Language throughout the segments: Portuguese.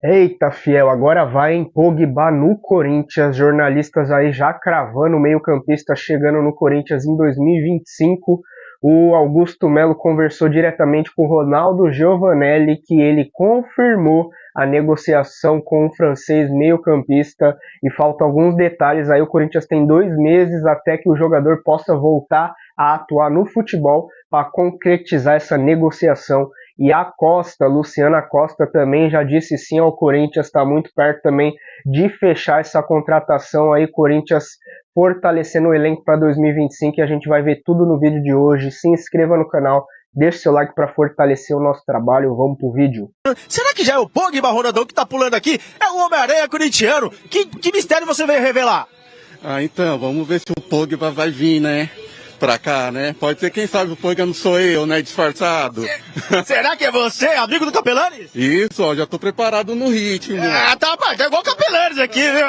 Eita, fiel, agora vai em Pogba no Corinthians, jornalistas aí já cravando o meio-campista chegando no Corinthians em 2025. O Augusto Melo conversou diretamente com o Ronaldo Giovanelli, que ele confirmou a negociação com o francês meio-campista e faltam alguns detalhes aí. O Corinthians tem 2 meses até que o jogador possa voltar a atuar no futebol para concretizar essa negociação. E a Costa, Luciana Costa, também já disse sim ao Corinthians, está muito perto também de fechar essa contratação aí, Corinthians fortalecendo o elenco para 2025, e a gente vai ver tudo no vídeo de hoje. Se inscreva no canal, deixe seu like para fortalecer o nosso trabalho, vamos pro vídeo. Será que já é o Pogba, Ronaldão, que tá pulando aqui? É o Homem-Aranha corintiano? Que mistério você veio revelar? Então, vamos ver se o Pogba vai vir, né? Pra cá, né? Pode ser, quem sabe o Pogba não sou eu, né? Disfarçado. Será que é você, amigo do Capelanes? Isso, ó, já tô preparado no ritmo. Tá igual o Capelanes aqui, viu?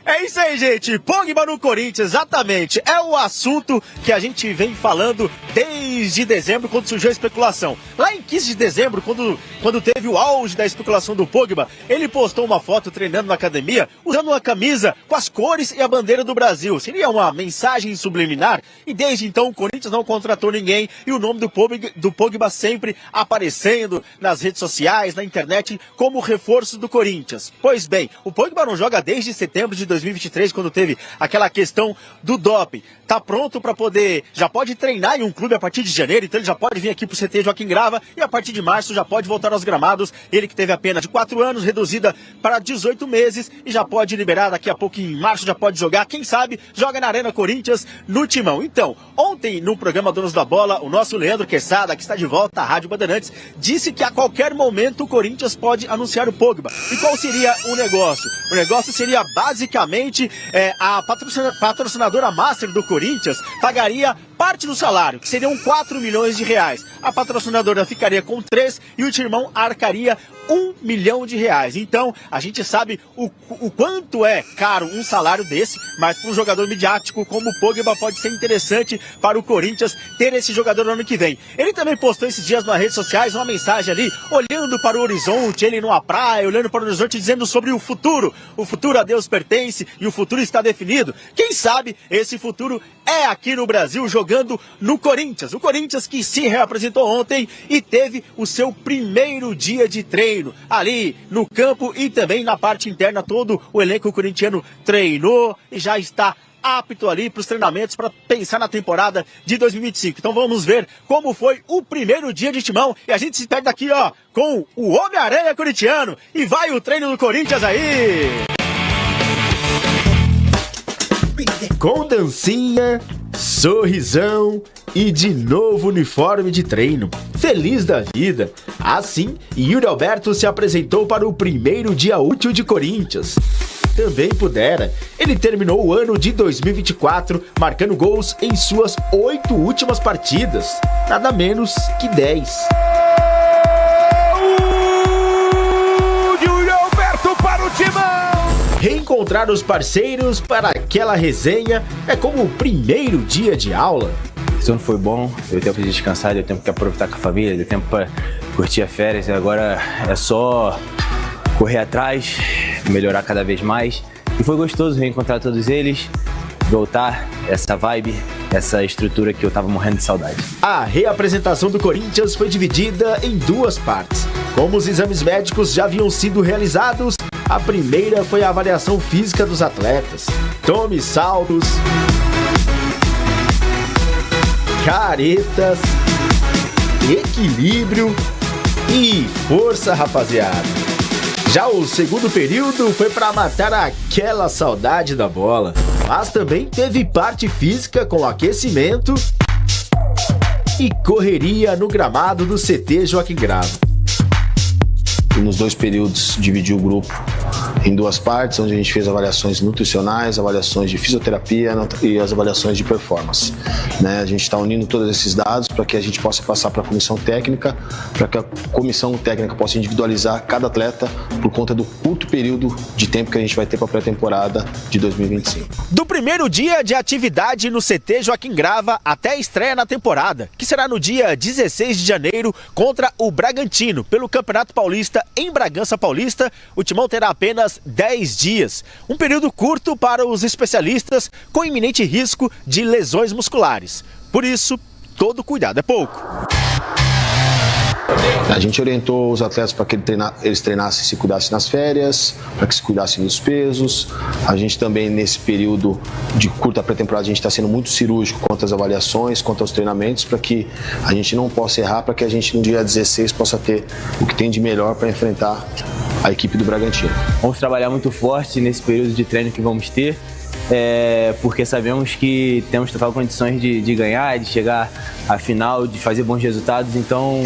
É isso aí, gente. Pogba no Corinthians, exatamente. É o assunto que a gente vem falando desde dezembro, quando surgiu a especulação. Lá em 15 de dezembro, quando teve o auge da especulação do Pogba, ele postou uma foto treinando na academia, usando uma camisa com as cores e a bandeira do Brasil. Seria uma mensagem subliminar? E desde então o Corinthians não contratou ninguém e o nome do Pogba sempre aparecendo nas redes sociais, na internet, como reforço do Corinthians. Pois bem, o Pogba não joga desde setembro de 2023, quando teve aquela questão do doping. Tá pronto para poder, já pode treinar em um clube a partir de janeiro, então ele já pode vir aqui pro CT Joaquim Grava e a partir de março já pode voltar aos gramados. Ele que teve a pena de 4 anos, reduzida para 18 meses e já pode liberar daqui a pouco, em março já pode jogar, quem sabe joga na Arena Corinthians no Timão. Então, ontem no programa Donos da Bola, o nosso Leandro Quesada, que está de volta à Rádio Bandeirantes, disse que a qualquer momento o Corinthians pode anunciar o Pogba. E qual seria o negócio? O negócio seria basicamente a patrocinadora master do Corinthians pagaria parte do salário, que seriam 4 milhões de reais. A patrocinadora ficaria com 3 e o Timão arcaria 1 milhão de reais. Então, a gente sabe o quanto é caro um salário desse, mas para um jogador midiático como o Pogba pode ser interessante para o Corinthians ter esse jogador no ano que vem. Ele também postou esses dias nas redes sociais uma mensagem ali, olhando para o horizonte, ele numa praia, olhando para o horizonte, dizendo sobre o futuro. O futuro a Deus pertence e o futuro está definido. Quem sabe esse futuro é aqui no Brasil, jogando no Corinthians. O Corinthians que se reapresentou ontem e teve o seu primeiro dia de treino ali no campo e também na parte interna. Todo o elenco corintiano treinou e já está apto ali para os treinamentos para pensar na temporada de 2025. Então vamos ver como foi o primeiro dia de Timão e a gente se perde daqui, ó, com o Homem-Aranha corintiano e vai o treino do Corinthians aí! Com dancinha, sorrisão e de novo uniforme de treino. Feliz da vida. Assim, Yuri Alberto se apresentou para o primeiro dia útil de Corinthians. Também pudera, ele terminou o ano de 2024 marcando gols em suas 8 últimas partidas. Nada menos que 10. Yuri Alberto para o Timão! Reencontrar os parceiros para aquela resenha é como o primeiro dia de aula. Esse ano foi bom, deu tempo de descansar, deu tempo de aproveitar com a família, deu tempo para curtir as férias e agora é só correr atrás, melhorar cada vez mais. E foi gostoso reencontrar todos eles, voltar essa vibe, essa estrutura que eu tava morrendo de saudade. A reapresentação do Corinthians foi dividida em 2 partes. Como os exames médicos já haviam sido realizados, a primeira foi a avaliação física dos atletas. Tome saltos, caretas, equilíbrio e força, rapaziada. Já o segundo período foi para matar aquela saudade da bola. Mas também teve parte física com aquecimento e correria no gramado do CT Joaquim Grava. Nos 2 períodos, dividi o grupo em 2 partes, onde a gente fez avaliações nutricionais, avaliações de fisioterapia e as avaliações de performance. A gente está unindo todos esses dados para que a gente possa passar para a comissão técnica, para que a comissão técnica possa individualizar cada atleta por conta do curto período de tempo que a gente vai ter para a pré-temporada de 2025. Do primeiro dia de atividade no CT Joaquim Grava até a estreia na temporada, que será no dia 16 de janeiro contra o Bragantino, pelo Campeonato Paulista em Bragança Paulista, o Timão terá apenas 10 dias. Um período curto para os especialistas com iminente risco de lesões musculares. Por isso, todo cuidado é pouco. A gente orientou os atletas para que eles treinassem e se cuidassem nas férias, para que se cuidassem dos pesos. A gente também, nesse período de curta pré-temporada, a gente está sendo muito cirúrgico quanto às avaliações, quanto aos treinamentos, para que a gente não possa errar, para que a gente no dia 16 possa ter o que tem de melhor para enfrentar a equipe do Bragantino. Vamos trabalhar muito forte nesse período de treino que vamos ter, porque sabemos que temos total condições de ganhar, de chegar à final, de fazer bons resultados, então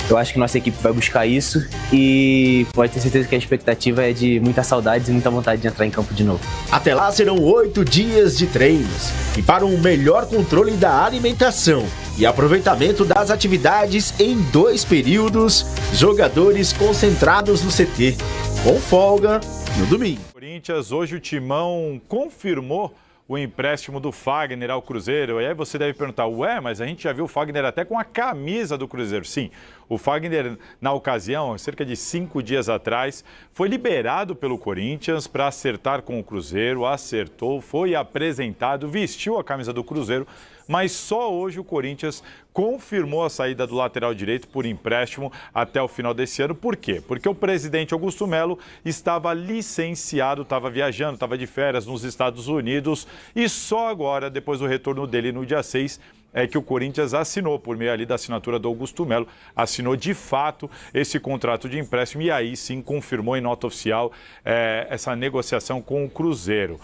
eu acho que nossa equipe vai buscar isso e pode ter certeza que a expectativa é de muita saudade e muita vontade de entrar em campo de novo. Até lá serão 8 dias de treinos e para um melhor controle da alimentação e aproveitamento das atividades em 2 períodos, jogadores concentrados no CT, com folga no domingo. Corinthians, hoje o Timão confirmou o empréstimo do Fagner ao Cruzeiro. E aí você deve perguntar, mas a gente já viu o Fagner até com a camisa do Cruzeiro. Sim, o Fagner, na ocasião, cerca de 5 dias atrás, foi liberado pelo Corinthians para acertar com o Cruzeiro, acertou, foi apresentado, vestiu a camisa do Cruzeiro, mas só hoje o Corinthians confirmou a saída do lateral direito por empréstimo até o final desse ano. Por quê? Porque o presidente Augusto Melo estava licenciado, estava viajando, estava de férias nos Estados Unidos e só agora, depois do retorno dele no dia 6, é que o Corinthians assinou, por meio ali da assinatura do Augusto Melo, assinou de fato esse contrato de empréstimo e aí sim confirmou em nota oficial essa negociação com o Cruzeiro.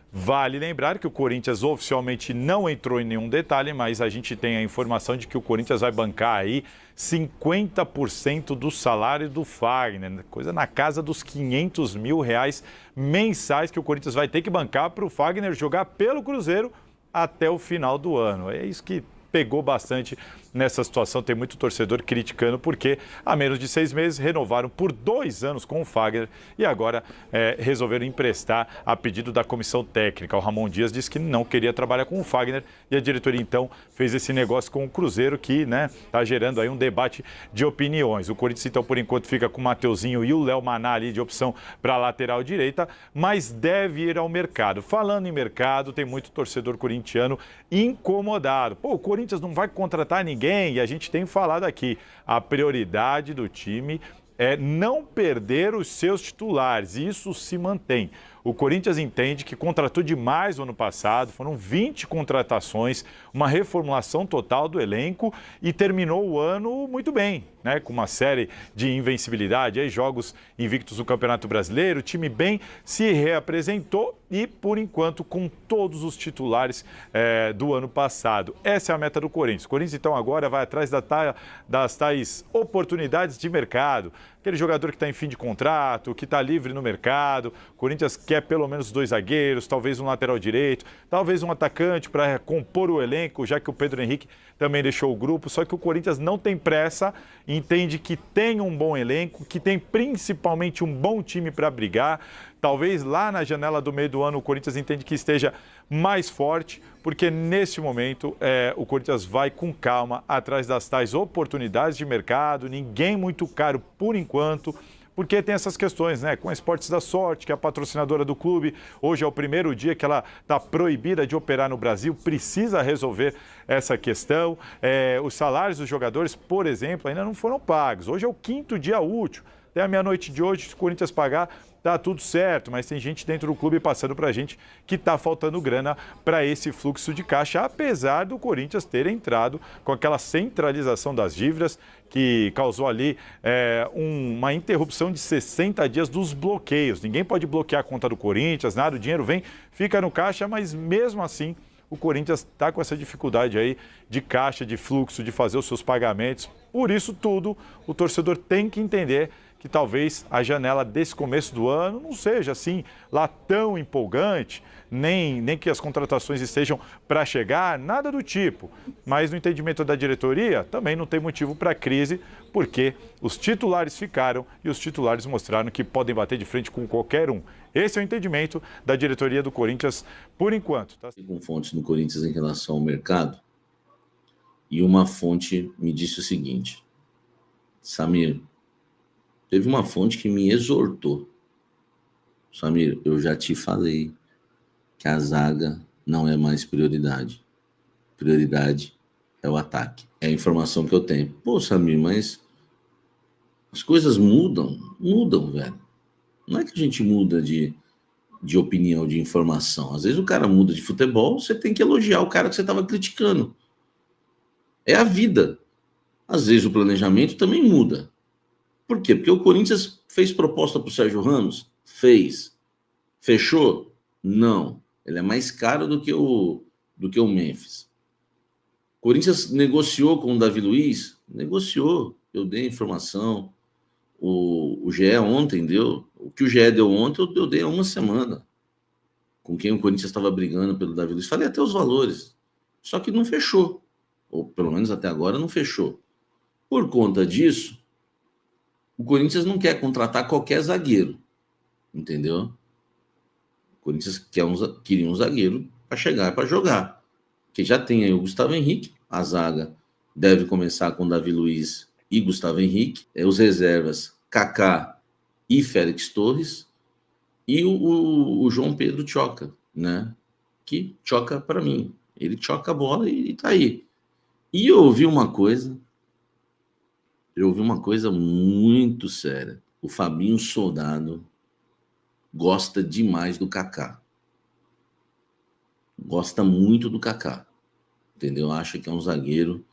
Vale lembrar que o Corinthians oficialmente não entrou em nenhum detalhe, mas a gente tem a informação de que o Corinthians vai bancar aí 50% do salário do Fagner, coisa na casa dos R$500 mil mensais que o Corinthians vai ter que bancar para o Fagner jogar pelo Cruzeiro até o final do ano. É isso que pegou bastante nessa situação, tem muito torcedor criticando porque há menos de 6 meses renovaram por 2 anos com o Fagner e agora resolveram emprestar a pedido da comissão técnica. O Ramon Dias disse que não queria trabalhar com o Fagner e a diretoria então fez esse negócio com o Cruzeiro que está gerando aí um debate de opiniões. O Corinthians então por enquanto fica com o Mateuzinho e o Léo Maná ali de opção para a lateral direita, mas deve ir ao mercado. Falando em mercado, tem muito torcedor corintiano incomodado. O Corinthians não vai contratar ninguém e a gente tem falado aqui, a prioridade do time é não perder os seus titulares, e isso se mantém. O Corinthians entende que contratou demais no ano passado, foram 20 contratações, uma reformulação total do elenco e terminou o ano muito bem, com uma série de invencibilidade, aí jogos invictos no Campeonato Brasileiro, o time bem se reapresentou e, por enquanto, com todos os titulares do ano passado. Essa é a meta do Corinthians. O Corinthians, então, agora vai atrás das tais oportunidades de mercado. Aquele jogador que está em fim de contrato, que está livre no mercado. O Corinthians quer pelo menos 2 zagueiros, talvez um lateral direito, talvez um atacante para compor o elenco, já que o Pedro Henrique também deixou o grupo. Só que o Corinthians não tem pressa, entende que tem um bom elenco, que tem principalmente um bom time para brigar. Talvez lá na janela do meio do ano o Corinthians entende que esteja mais forte, porque neste momento o Corinthians vai com calma atrás das tais oportunidades de mercado, ninguém muito caro por enquanto, porque tem essas questões, com a Esportes da Sorte, que é a patrocinadora do clube. Hoje é o primeiro dia que ela está proibida de operar no Brasil, precisa resolver essa questão. Os salários dos jogadores, por exemplo, ainda não foram pagos. Hoje é o 5º dia útil. Até a meia-noite de hoje, se o Corinthians pagar, tá tudo certo, mas tem gente dentro do clube passando pra gente que tá faltando grana para esse fluxo de caixa, apesar do Corinthians ter entrado com aquela centralização das dívidas que causou ali uma interrupção de 60 dias dos bloqueios. Ninguém pode bloquear a conta do Corinthians, nada, o dinheiro vem, fica no caixa, mas mesmo assim o Corinthians está com essa dificuldade aí de caixa, de fluxo, de fazer os seus pagamentos. Por isso tudo, o torcedor tem que entender que talvez a janela desse começo do ano não seja assim lá tão empolgante, nem que as contratações estejam para chegar, nada do tipo. Mas no entendimento da diretoria também não tem motivo para crise, porque os titulares ficaram e os titulares mostraram que podem bater de frente com qualquer um. Esse é o entendimento da diretoria do Corinthians por enquanto. Com fontes no Corinthians em relação ao mercado, e uma fonte me disse o seguinte: Samir, Teve uma fonte que me exortou. Samir, eu já te falei que a zaga não é mais prioridade. Prioridade é o ataque. É a informação que eu tenho. Pô, Samir, mas as coisas mudam? Mudam, velho. Não é que a gente muda de opinião, de informação. Às vezes o cara muda de futebol, você tem que elogiar o cara que você estava criticando. É a vida. Às vezes o planejamento também muda. Por quê? Porque o Corinthians fez proposta para o Sérgio Ramos? Fez. Fechou? Não. Ele é mais caro do que o Memphis. O Corinthians negociou com o Davi Luiz? Negociou. Eu dei a informação. O GE ontem deu. O que o GE deu ontem, eu dei há uma semana. Com quem o Corinthians estava brigando pelo Davi Luiz. Falei até os valores. Só que não fechou. Ou pelo menos até agora não fechou. Por conta disso, o Corinthians não quer contratar qualquer zagueiro. Entendeu? O Corinthians queria um zagueiro para chegar, para jogar. Que já tem aí o Gustavo Henrique. A zaga deve começar com Davi Luiz e Gustavo Henrique. Os reservas, Kaká e Félix Torres. E o João Pedro choca, né? Que choca para mim. Ele choca a bola e tá aí. E eu ouvi uma coisa muito séria. O Fabinho Soldado gosta demais do Kaká. Gosta muito do Kaká. Entendeu? Acha que é um zagueiro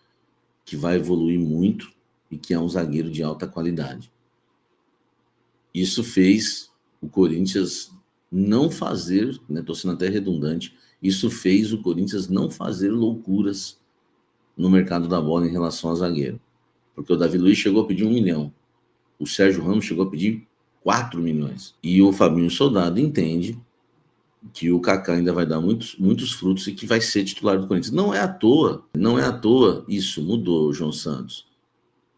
que vai evoluir muito e que é um zagueiro de alta qualidade. Isso fez o Corinthians não fazer, né? Tô sendo até redundante, isso fez o Corinthians não fazer loucuras no mercado da bola em relação a zagueiro. Porque o Davi Luiz chegou a pedir 1 milhão. O Sérgio Ramos chegou a pedir 4 milhões. E o Fabinho Soldado entende que o Kaká ainda vai dar muitos frutos e que vai ser titular do Corinthians. Não é à toa isso. Mudou, João Santos.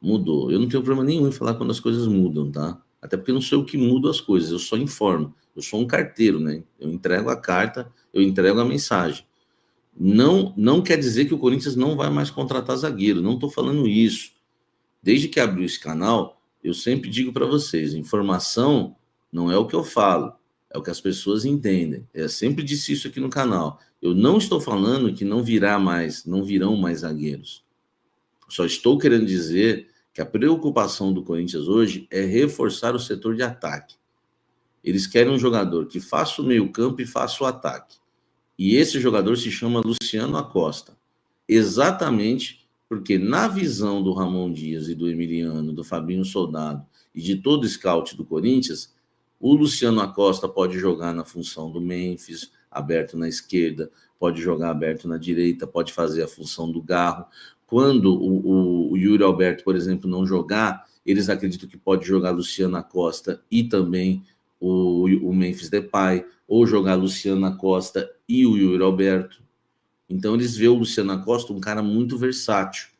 Mudou. Eu não tenho problema nenhum em falar quando as coisas mudam, tá? Até porque não sou eu que mudo as coisas, eu só informo. Eu sou um carteiro, né? Eu entrego a carta, eu entrego a mensagem. Não quer dizer que o Corinthians não vai mais contratar zagueiro. Não estou falando isso. Desde que abriu esse canal, eu sempre digo para vocês, informação não é o que eu falo, é o que as pessoas entendem. Eu sempre disse isso aqui no canal. Eu não estou falando que não virão mais zagueiros. Só estou querendo dizer que a preocupação do Corinthians hoje é reforçar o setor de ataque. Eles querem um jogador que faça o meio-campo e faça o ataque. E esse jogador se chama Luciano Acosta. Exatamente porque na visão do Ramon Dias e do Emiliano, do Fabinho Soldado e de todo o scout do Corinthians, o Luciano Acosta pode jogar na função do Memphis, aberto na esquerda, pode jogar aberto na direita, pode fazer a função do Garro. Quando o Yuri Alberto, por exemplo, não jogar, eles acreditam que pode jogar Luciano Acosta e também o Memphis Depay, ou jogar Luciano Acosta e o Yuri Alberto. Então eles veem o Luciano Acosta um cara muito versátil.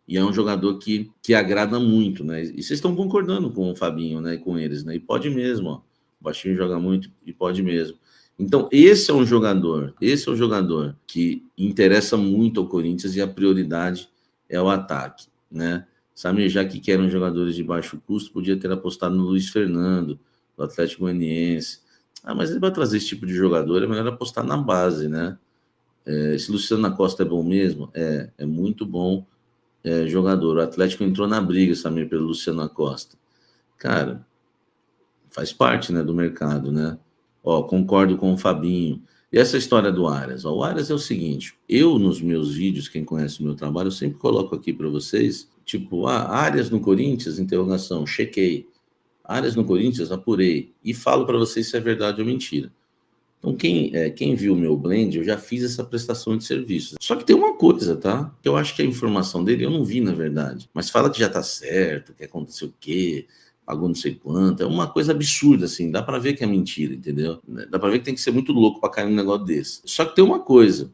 E é um jogador que agrada muito, né? E vocês estão concordando com o Fabinho, né? E com eles, né? E pode mesmo, ó. O baixinho joga muito e pode mesmo. Então, esse é um jogador que interessa muito ao Corinthians e a prioridade é o ataque, né? Samir, já que querem jogadores de baixo custo, podia ter apostado no Luiz Fernando, do Atlético Goianiense. Mas ele vai trazer esse tipo de jogador, é melhor apostar na base, né? Esse Luciano Acosta é bom mesmo? É muito bom jogador. O Atlético entrou na briga, Samir, pelo Luciano Acosta. Cara, faz parte, né, do mercado, né? Concordo com o Fabinho. E essa história do Arias? O Arias é o seguinte, eu nos meus vídeos, quem conhece o meu trabalho, eu sempre coloco aqui para vocês, tipo, Arias no Corinthians, interrogação, chequei. Arias no Corinthians, apurei. E falo para vocês se é verdade ou mentira. Então, quem viu o meu blend, eu já fiz essa prestação de serviços. Só que tem uma coisa, tá? Que eu acho que a informação dele eu não vi, na verdade. Mas fala que já tá certo, que aconteceu o quê, pagou não sei quanto. É uma coisa absurda, assim. Dá para ver que é mentira, entendeu? Dá para ver que tem que ser muito louco para cair num negócio desse. Só que tem uma coisa.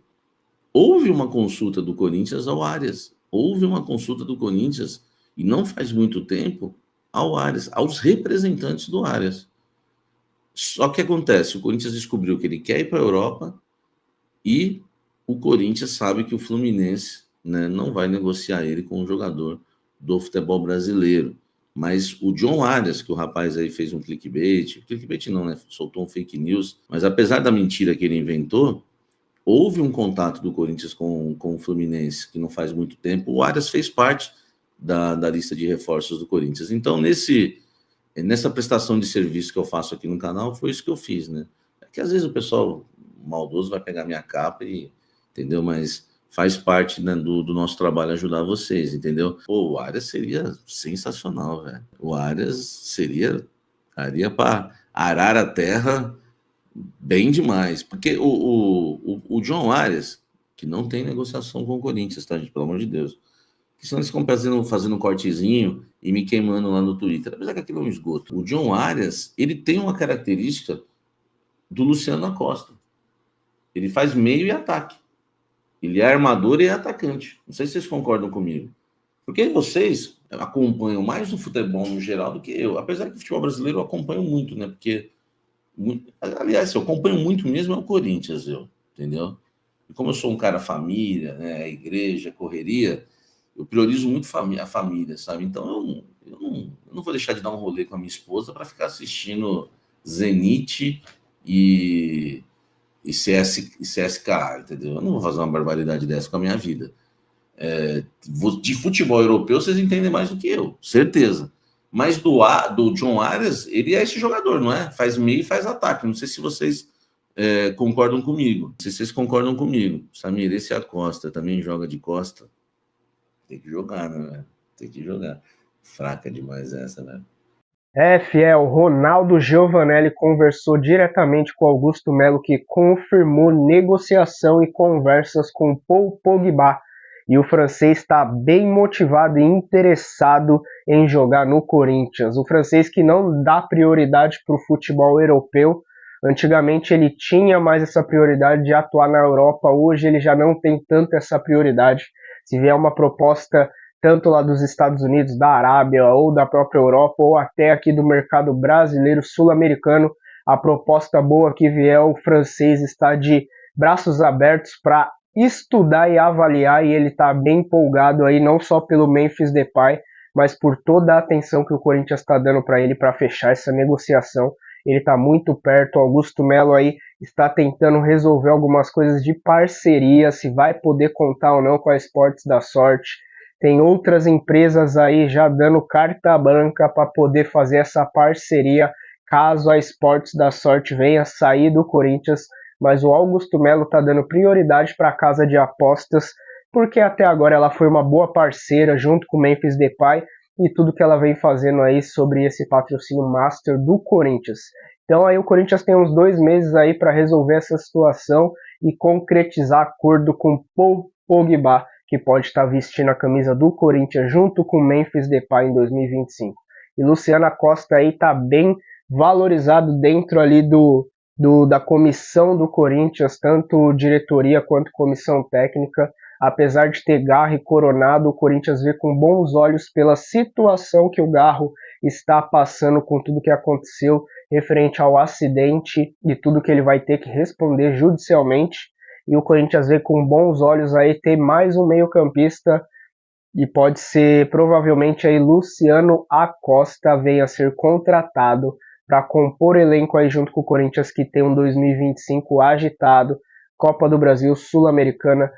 Houve uma consulta do Corinthians ao Arias. Houve uma consulta do Corinthians, e não faz muito tempo, ao Arias, aos representantes do Arias. Só que acontece, o Corinthians descobriu que ele quer ir para a Europa e o Corinthians sabe que o Fluminense, né, não vai negociar ele com um jogador do futebol brasileiro. Mas o John Arias, que o rapaz aí fez um clickbait não, né? Soltou um fake news, mas apesar da mentira que ele inventou, houve um contato do Corinthians com o Fluminense, que não faz muito tempo. O Arias fez parte da lista de reforços do Corinthians. Então, nessa prestação de serviço que eu faço aqui no canal, foi isso que eu fiz, né? É que às vezes o pessoal maldoso vai pegar minha capa e, entendeu? Mas faz parte, né, do nosso trabalho ajudar vocês, entendeu? Pô, o Arias seria sensacional, velho. O Arias daria para arar a terra bem demais. Porque o John Arias, que não tem negociação com o Corinthians, tá, gente? Pelo amor de Deus. Que senão eles ficam fazendo um cortezinho e me queimando lá no Twitter. Apesar que aquilo é um esgoto. O John Arias, ele tem uma característica do Luciano Acosta. Ele faz meio e ataque. Ele é armador e é atacante. Não sei se vocês concordam comigo. Porque vocês acompanham mais o futebol no geral do que eu. Apesar que o futebol brasileiro eu acompanho muito, né? Porque, aliás, eu acompanho muito mesmo é o Corinthians, entendeu? E como eu sou um cara família, né? A igreja, correria, eu priorizo muito a família, sabe? Então eu não vou deixar de dar um rolê com a minha esposa para ficar assistindo Zenit e CSKA, entendeu? Eu não vou fazer uma barbaridade dessa com a minha vida. De futebol europeu, vocês entendem mais do que eu, certeza. Mas do John Arias, ele é esse jogador, não é? Faz meio e faz ataque. Não sei se vocês concordam comigo. Não sei se vocês concordam comigo. Samir, esse Acosta também joga de costa. Tem que jogar, né, velho? Tem que jogar. Fraca demais essa, né? Fiel, Ronaldo Giovanelli conversou diretamente com Augusto Melo, que confirmou negociação e conversas com Paul Pogba. E o francês está bem motivado e interessado em jogar no Corinthians. O francês que não dá prioridade para o futebol europeu. Antigamente ele tinha mais essa prioridade de atuar na Europa. Hoje ele já não tem tanto essa prioridade. Se vier uma proposta tanto lá dos Estados Unidos, da Arábia ou da própria Europa, ou até aqui do mercado brasileiro, sul-americano, a proposta boa que vier, o francês está de braços abertos para estudar e avaliar, e ele está bem empolgado aí, não só pelo Memphis Depay, mas por toda a atenção que o Corinthians está dando para ele para fechar essa negociação. Ele está muito perto, o Augusto Melo aí está tentando resolver algumas coisas de parceria, se vai poder contar ou não com a Esportes da Sorte. Tem outras empresas aí já dando carta branca para poder fazer essa parceria, caso a Esportes da Sorte venha sair do Corinthians, mas o Augusto Melo está dando prioridade para a casa de apostas, porque até agora ela foi uma boa parceira junto com o Memphis Depay, e tudo que ela vem fazendo aí sobre esse patrocínio master do Corinthians. Então aí o Corinthians tem uns 2 meses aí para resolver essa situação e concretizar acordo com Paul Pogba, que pode estar vestindo a camisa do Corinthians junto com Memphis Depay em 2025. E Luciano Acosta aí está bem valorizado dentro ali da comissão do Corinthians, tanto diretoria quanto comissão técnica. Apesar de ter Garro e Coronado, o Corinthians vê com bons olhos pela situação que o Garro está passando com tudo que aconteceu referente ao acidente e tudo que ele vai ter que responder judicialmente. E o Corinthians vê com bons olhos aí ter mais um meio-campista, e pode ser provavelmente aí Luciano Acosta venha a ser contratado para compor elenco aí junto com o Corinthians, que tem um 2025 agitado, Copa do Brasil, Sul-Americana,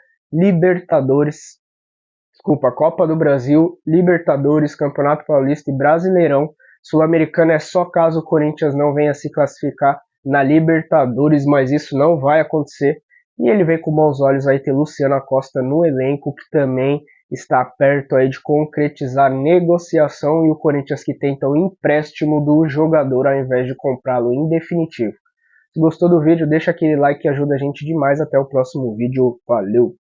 Copa do Brasil, Libertadores, Campeonato Paulista e Brasileirão. Sul-Americana é só caso o Corinthians não venha se classificar na Libertadores, mas isso não vai acontecer. E ele vem com bons olhos aí ter Luciano Acosta no elenco, que também está perto aí de concretizar negociação, e o Corinthians que tenta o empréstimo do jogador ao invés de comprá-lo em definitivo. Se gostou do vídeo, deixa aquele like que ajuda a gente demais. Até o próximo vídeo. Valeu!